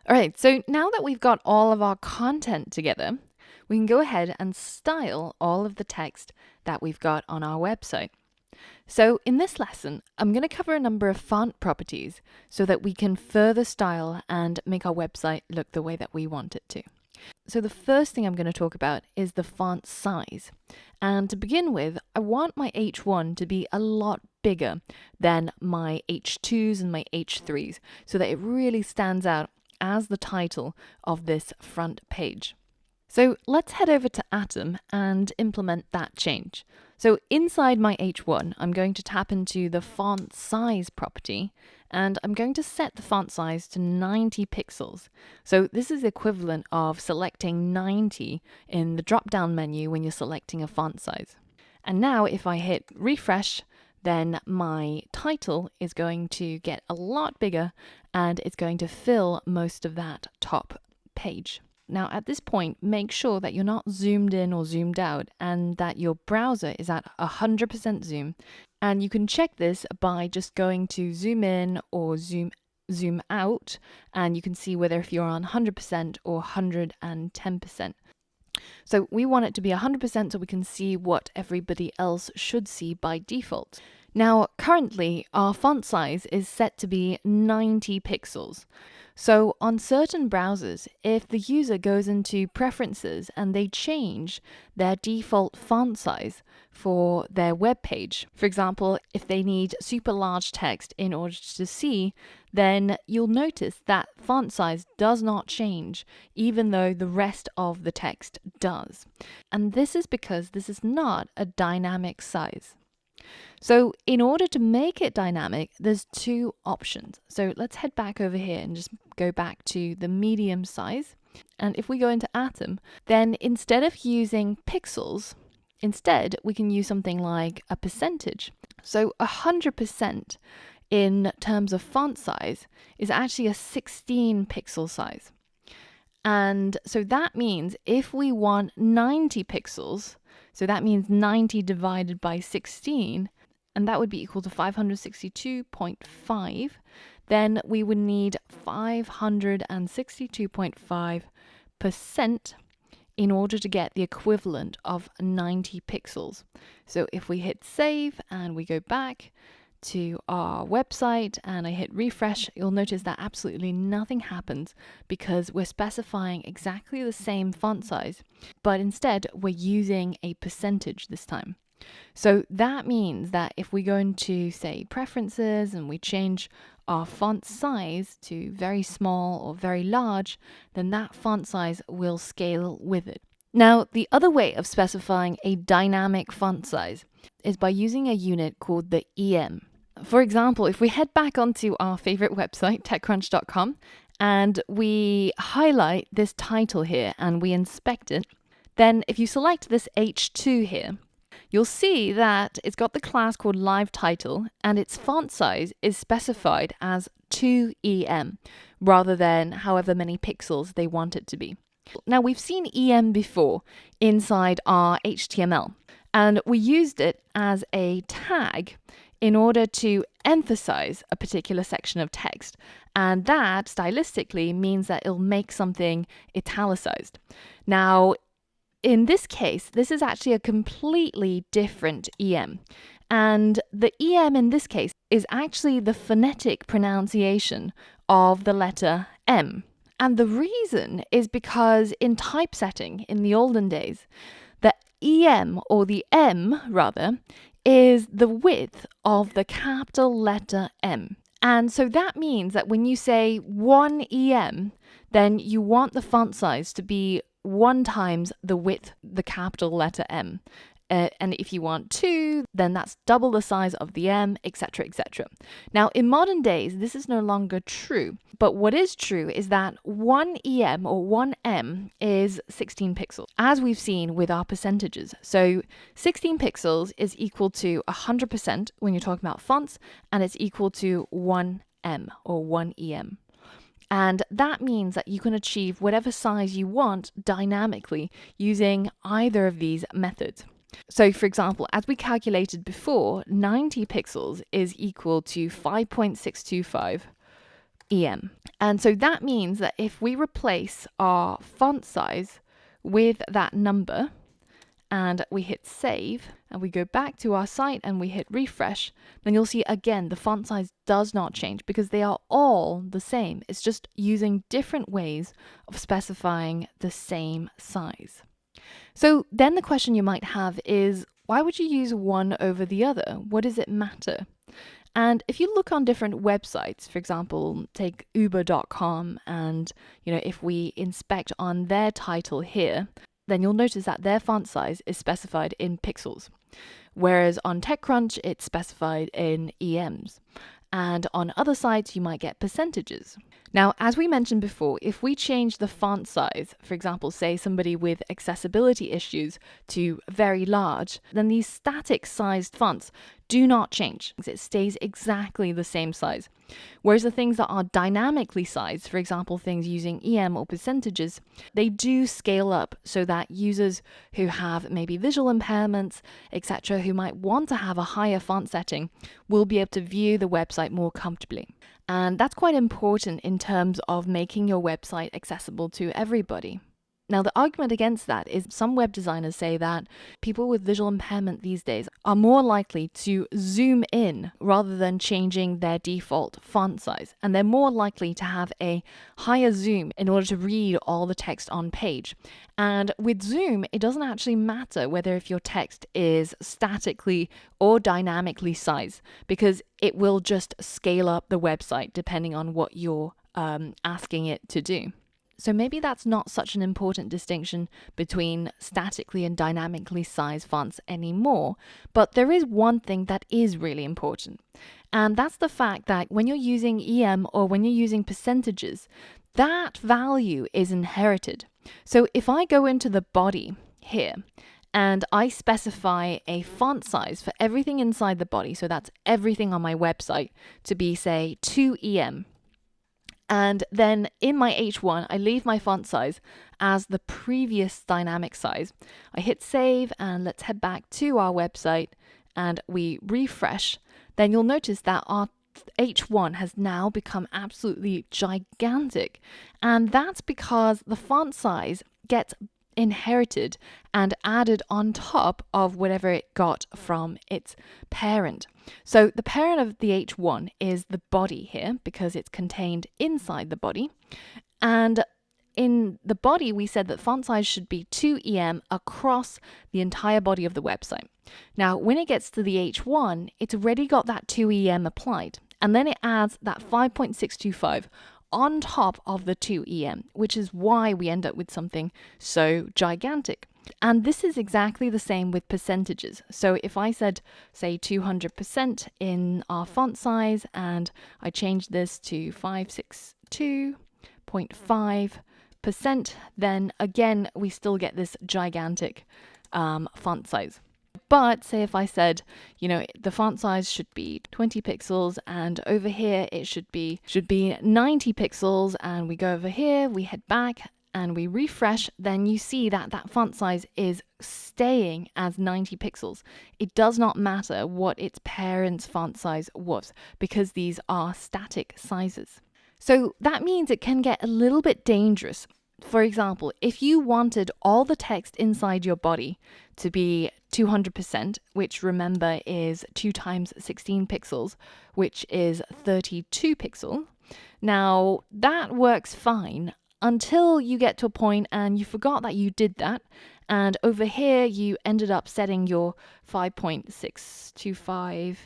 All right, so now that we've got all of our content together, we can go ahead and style all of the text that we've got on our website. So in this lesson, I'm going to cover a number of font properties so that we can further style and make our website look the way that we want it to. So the first thing I'm going to talk about is the font size. And to begin with, I want my H1 to be a lot bigger than my H2s and my H3s so that it really stands out as the title of this front page. So let's head over to Atom and implement that change. So inside my H1, I'm going to tap into the font size property, and I'm going to set the font size to 90 pixels. So this is equivalent of selecting 90 in the drop-down menu when you're selecting a font size. And now if I hit refresh, then my title is going to get a lot bigger and it's going to fill most of that top page. Now at this point, make sure that you're not zoomed in or zoomed out and that your browser is at 100% zoom. And you can check this by just going to zoom in or zoom out, and you can see whether if you're on 100% or 110%. So we want it to be 100% so we can see what everybody else should see by default. Now, currently, our font size is set to be 90 pixels. So on certain browsers, if the user goes into preferences and they change their default font size for their web page, for example, if they need super large text in order to see, then you'll notice that font size does not change, even though the rest of the text does. And this is because this is not a dynamic size. So in order to make it dynamic, there's two options. So let's head back over here and just go back to the medium size. And if we go into Atom, then instead of using pixels, instead we can use something like a percentage. So 100% in terms of font size is actually a 16 pixel size. And so that means if we want 90 pixels, so that means 90 divided by 16, and that would be equal to 562.5, then we would need 562.5% in order to get the equivalent of 90 pixels. So if we hit save and we go back to our website and I hit refresh, you'll notice that absolutely nothing happens because we're specifying exactly the same font size, but instead we're using a percentage this time. So that means that if we go into, say, preferences and we change our font size to very small or very large, then that font size will scale with it. Now, the other way of specifying a dynamic font size is by using a unit called the EM. For example, if we head back onto our favorite website, TechCrunch.com, and we highlight this title here and we inspect it, then if you select this H2 here, you'll see that it's got the class called live title and its font size is specified as 2EM rather than however many pixels they want it to be. Now we've seen EM before inside our HTML and we used it as a tag in order to emphasize a particular section of text, and that stylistically means that it'll make something italicized. Now in this case, this is actually a completely different EM. And the EM in this case is actually the phonetic pronunciation of the letter M. And the reason is because in typesetting in the olden days, the EM, or the M rather, is the width of the capital letter M. And so that means that when you say 1 EM, then you want the font size to be 1 times the width, the capital letter M. And if you want 2, then that's double the size of the M, etc., etc. Now, in modern days, this is no longer true. But what is true is that 1 EM or 1 M is 16 pixels, as we've seen with our percentages. So 16 pixels is equal to 100% when you're talking about fonts, and it's equal to 1 M or 1 EM. And that means that you can achieve whatever size you want dynamically using either of these methods. So for example, as we calculated before, 90 pixels is equal to 5.625 EM. And so that means that if we replace our font size with that number, and we hit save, and we go back to our site and we hit refresh, then you'll see again the font size does not change because they are all the same. It's just using different ways of specifying the same size. So then the question you might have is, why would you use one over the other? What does it matter? And if you look on different websites, for example, take uber.com, and if we inspect on their title here, then you'll notice that their font size is specified in pixels, whereas on TechCrunch it's specified in EMs. And on other sites you might get percentages. Now, as we mentioned before, if we change the font size, for example, say somebody with accessibility issues, to very large, then these static sized fonts do not change. It stays exactly the same size. Whereas the things that are dynamically sized, for example, things using EM or percentages, they do scale up so that users who have maybe visual impairments, etc., who might want to have a higher font setting, will be able to view the website more comfortably. And that's quite important in terms of making your website accessible to everybody. Now, the argument against that is some web designers say that people with visual impairment these days are more likely to zoom in rather than changing their default font size. And they're more likely to have a higher zoom in order to read all the text on page. And with zoom, it doesn't actually matter whether if your text is statically or dynamically sized, because it will just scale up the website depending on what you're asking it to do. So maybe that's not such an important distinction between statically and dynamically sized fonts anymore, but there is one thing that is really important. And that's the fact that when you're using EM or when you're using percentages, that value is inherited. So if I go into the body here and I specify a font size for everything inside the body, so that's everything on my website, to be, say, 2EM, and then in my H1, I leave my font size as the previous dynamic size. I hit save, and let's head back to our website and we refresh. Then you'll notice that our H1 has now become absolutely gigantic. And that's because the font size gets inherited and added on top of whatever it got from its parent. So the parent of the H1 is the body here because it's contained inside the body. And in the body, we said that font size should be 2EM across the entire body of the website. Now, when it gets to the H1, it's already got that 2EM applied. And then it adds that 5.625 on top of the 2EM, which is why we end up with something so gigantic. And this is exactly the same with percentages. So if I said, say, 200% in our font size, and I change this to 562.5%, then again, we still get this gigantic font size. But say if I said, the font size should be 20 pixels, and over here it should be 90 pixels, and we go over here, we head back and we refresh, then you see that that font size is staying as 90 pixels. It does not matter what its parent's font size was, because these are static sizes. So that means it can get a little bit dangerous. For example, if you wanted all the text inside your body to be 200%, which remember is 2 times 16 pixels, which is 32 pixels. Now, that works fine until you get to a point and you forgot that you did that. And over here, you ended up setting your 5.625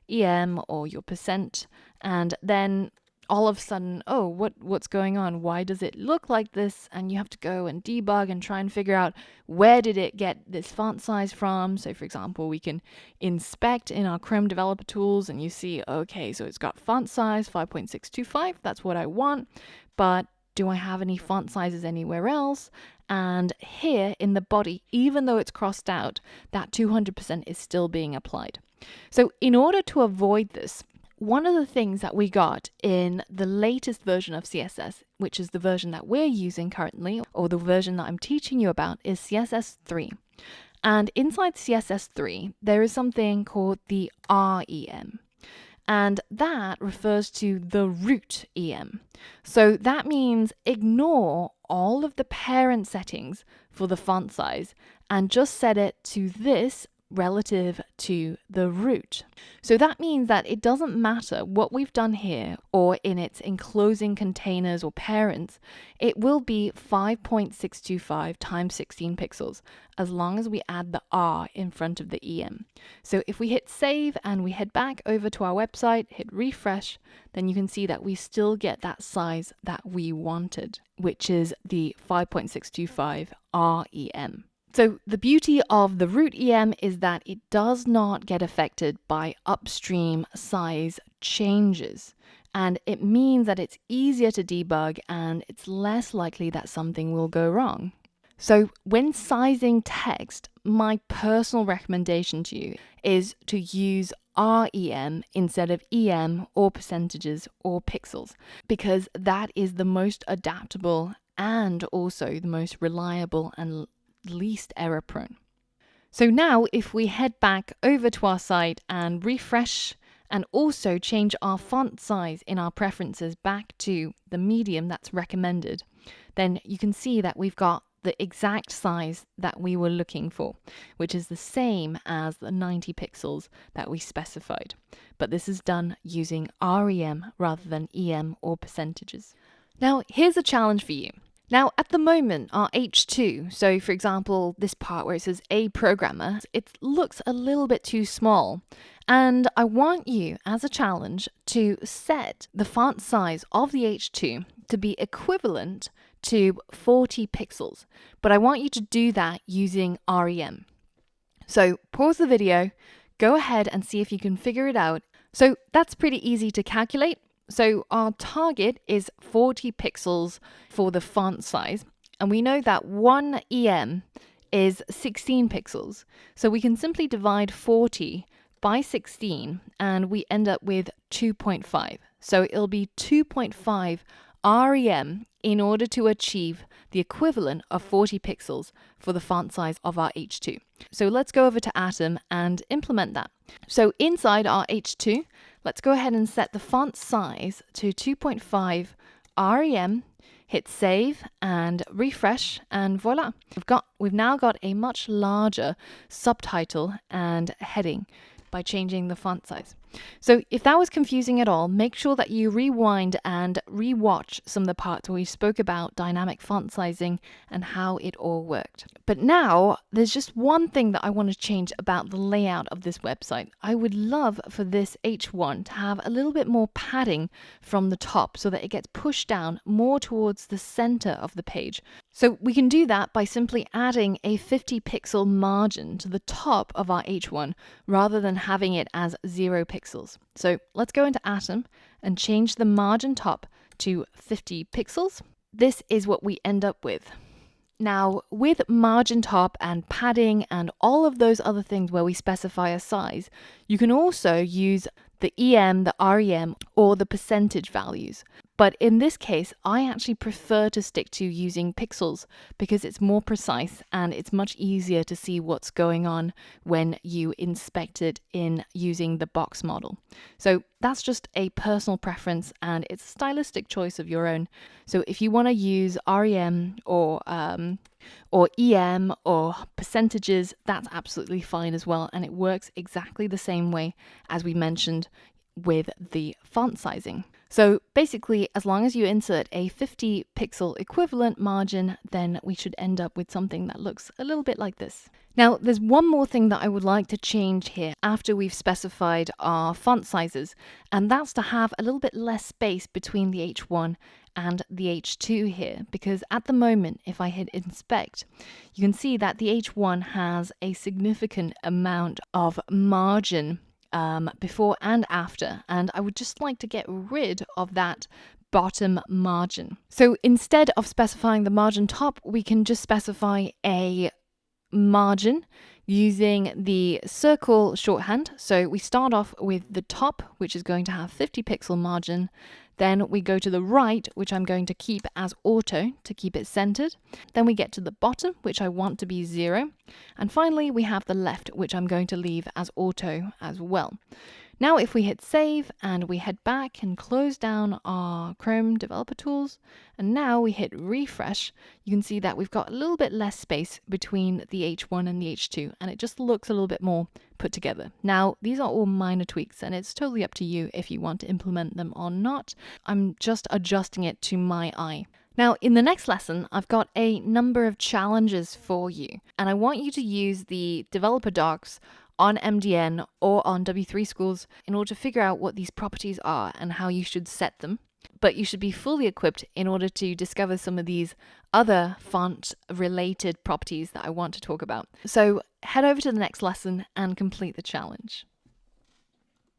EM or your percent. And then all of a sudden, oh, what's going on? Why does it look like this? And you have to go and debug and try and figure out where did it get this font size from. So for example, we can inspect in our Chrome developer tools and you see, okay, so it's got font size 5.625. That's what I want. But do I have any font sizes anywhere else? And here in the body, even though it's crossed out, that 200% is still being applied. So in order to avoid this, one of the things that we got in the latest version of CSS, which is the version that we're using currently, or the version that I'm teaching you about, is CSS 3. And inside CSS 3, there is something called the REM. and that refers to the root EM. So that means ignore all of the parent settings for the font size and just set it to this relative to the root. So that means that it doesn't matter what we've done here or in its enclosing containers or parents, it will be 5.625 times 16 pixels as long as we add the R in front of the EM. So if we hit save and we head back over to our website, hit refresh, then you can see that we still get that size that we wanted, which is the 5.625 REM. So the beauty of the root EM is that it does not get affected by upstream size changes. And it means that it's easier to debug and it's less likely that something will go wrong. So when sizing text, my personal recommendation to you is to use REM instead of EM or percentages or pixels, because that is the most adaptable and also the most reliable and least error prone. So now if we head back over to our site and refresh and also change our font size in our preferences back to the medium that's recommended, then you can see that we've got the exact size that we were looking for, which is the same as the 90 pixels that we specified. But this is done using REM rather than EM or percentages. Now, here's a challenge for you. Now, at the moment, our H2, so for example, this part where it says A programmer, it looks a little bit too small. And I want you, as a challenge, to set the font size of the H2 to be equivalent to 40 pixels. But I want you to do that using REM. So pause the video, go ahead and see if you can figure it out. So that's pretty easy to calculate. So our target is 40 pixels for the font size, and we know that 1 EM is 16 pixels. So we can simply divide 40 by 16 and we end up with 2.5. So it'll be 2.5 REM in order to achieve the equivalent of 40 pixels for the font size of our H2. So let's go over to Atom and implement that. So inside our H2, let's go ahead and set the font size to 2.5 REM, hit save and refresh, and voila. We've now got a much larger subtitle and heading by changing the font size. So if that was confusing at all, make sure that you rewind and rewatch some of the parts where we spoke about dynamic font sizing and how it all worked. But now there's just one thing that I want to change about the layout of this website. I would love for this H1 to have a little bit more padding from the top so that it gets pushed down more towards the center of the page. So we can do that by simply adding a 50 pixel margin to the top of our H1 rather than having it as 0 pixels. So let's go into Atom and change the margin top to 50 pixels. This is what we end up with. Now, with margin top and padding and all of those other things where we specify a size, you can also use the EM, the REM, or the percentage values. But in this case, I actually prefer to stick to using pixels because it's more precise and it's much easier to see what's going on when you inspect it in using the box model. So that's just a personal preference and it's a stylistic choice of your own. So if you want to use REM or EM or percentages, that's absolutely fine as well. And it works exactly the same way as we mentioned with the font sizing. So basically, as long as you insert a 50 pixel equivalent margin, then we should end up with something that looks a little bit like this. Now, there's one more thing that I would like to change here after we've specified our font sizes, and that's to have a little bit less space between the H1 and the H2 here, because at the moment, if I hit inspect, you can see that the H1 has a significant amount of margin before and after, and I would just like to get rid of that bottom margin. So instead of specifying the margin top, we can just specify a margin using the circle shorthand. So we start off with the top, which is going to have 50 pixel margin. Then we go to the right, which I'm going to keep as auto to keep it centered. Then we get to the bottom, which I want to be 0. And finally, we have the left, which I'm going to leave as auto as well. Now if we hit save and we head back and close down our Chrome developer tools, and now we hit refresh, you can see that we've got a little bit less space between the H1 and the H2, and it just looks a little bit more put together. Now, these are all minor tweaks, and it's totally up to you if you want to implement them or not. I'm just adjusting it to my eye. Now, in the next lesson, I've got a number of challenges for you, and I want you to use the developer docs on MDN or on W3 Schools in order to figure out what these properties are and how you should set them. But you should be fully equipped in order to discover some of these other font-related properties that I want to talk about. So head over to the next lesson and complete the challenge.